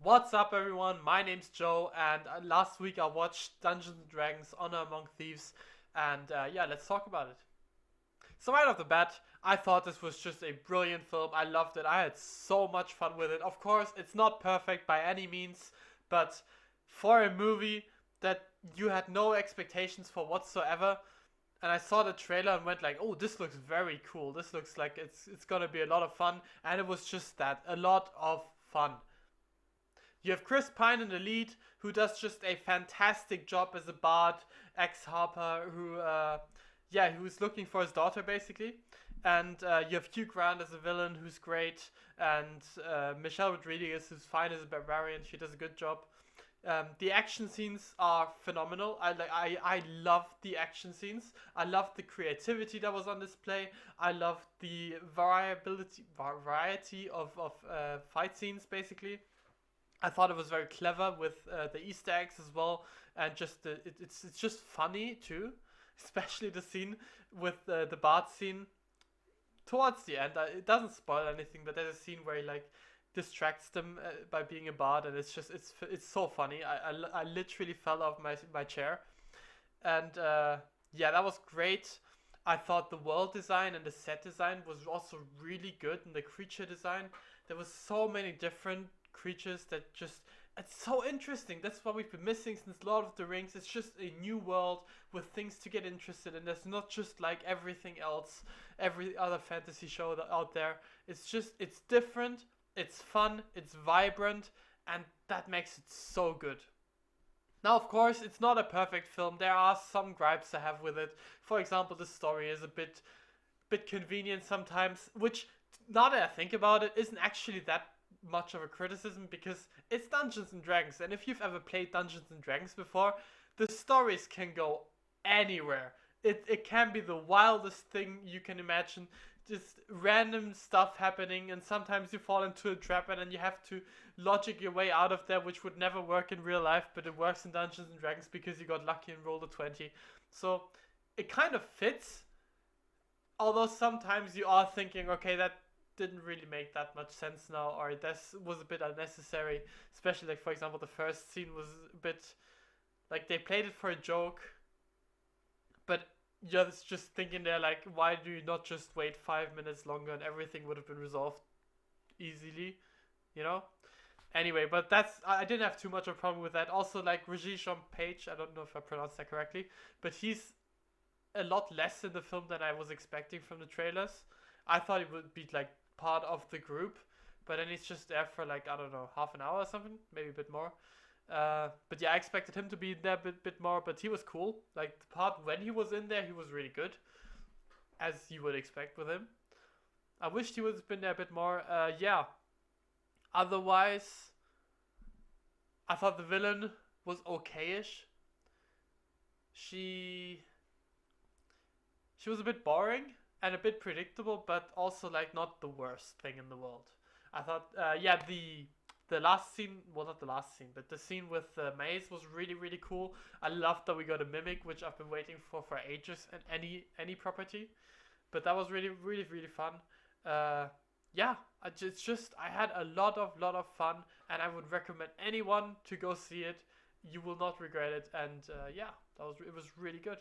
What's up, everyone? My name's Joe, and last week I watched Dungeons and Dragons: Honor Among Thieves, and yeah, let's talk about it. So right off the bat, I thought this was just a brilliant film. I loved it. I had so much fun with it. Of course, it's not perfect by any means, but for a movie that you had no expectations for whatsoever, and I saw the trailer and went like, "Oh, this looks very cool. This looks like it's gonna be a lot of fun," and it was just that, a lot of fun. You have Chris Pine in the lead, who does just a fantastic job as a bard, ex-harper, who's looking for his daughter basically. And you have Hugh Grant as a villain, who's great, and Michelle Rodriguez, who's fine as a barbarian. She does a good job. The action scenes are phenomenal. I love the action scenes. I love the creativity that was on display. I love the variety of fight scenes basically. I thought it was very clever with the Easter eggs as well, and just it's just funny too, especially the scene with the Bard scene towards the end. It doesn't spoil anything, but there's a scene where he like distracts them by being a bard, and it's so funny. I literally fell off my chair, and yeah, that was great. I thought the world design and the set design was also really good, and the creature design. There was so many different creatures that just it's so interesting. That's what we've been missing since Lord of the Rings. It's just a new world with things to get interested in. There's not just like everything else, every other fantasy show out there. It's different, it's fun, it's vibrant, and that makes it so good. Now, of course, it's not a perfect film. There are some gripes I have with it. For example, the story is a bit convenient sometimes, which now that I think about it, isn't actually that much of a criticism because it's Dungeons and Dragons, and if you've ever played Dungeons and Dragons before, the stories can go anywhere. It can be the wildest thing you can imagine. Just random stuff happening, and sometimes you fall into a trap, and then you have to logic your way out of there, which would never work in real life, but it works in Dungeons and Dragons because you got lucky and rolled a 20. So it kind of fits, although sometimes you are thinking, okay, that didn't really make that much sense now, or this was a bit unnecessary. Especially like, for example, the first scene was a bit like they played it for a joke, but you're just thinking there like, why do you not just wait 5 minutes longer and everything would have been resolved easily, you know? Anyway, but I didn't have too much of a problem with that. Also, like Rajesh Page, I don't know if I pronounced that correctly, but he's a lot less in the film than I was expecting from the trailers. I thought it would be like part of the group, but then he's just there for like, I don't know, half an hour or something, maybe a bit more. But yeah, I expected him to be in there a bit more, but he was cool. Like the part when he was in there, he was really good, as you would expect with him. I wished he would have been there a bit more. Yeah. Otherwise, I thought the villain was okayish. She she was a bit boring and a bit predictable, but also like not the worst thing in the world. I thought, yeah, the last scene, well, not the last scene, but the scene with Maze was really cool. I loved that we got a mimic, which I've been waiting for ages, and any property. But that was really fun. Yeah, I had a lot of fun, and I would recommend anyone to go see it. You will not regret it, and yeah, it was really good.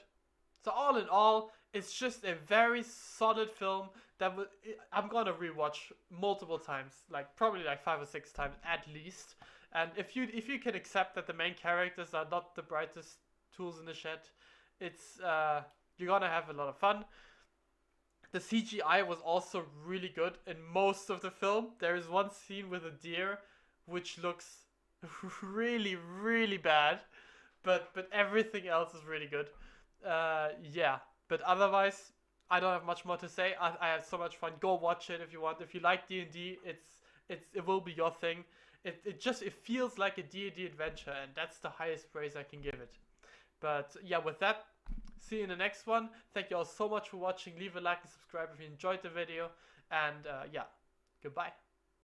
So all in all, it's just a very solid film I'm gonna rewatch multiple times, like probably like 5 or 6 times at least. And if you can accept that the main characters are not the brightest tools in the shed, it's you're gonna have a lot of fun. The CGI was also really good in most of the film. There is one scene with a deer which looks really bad, but everything else is really good. Yeah, but otherwise, I don't have much more to say. I had so much fun. Go watch it if you want. If you like D&D, it will be your thing. It feels like a D&D adventure, and that's the highest praise I can give it. But yeah, with that, see you in the next one. Thank you all so much for watching. Leave a like and subscribe if you enjoyed the video. And yeah, goodbye.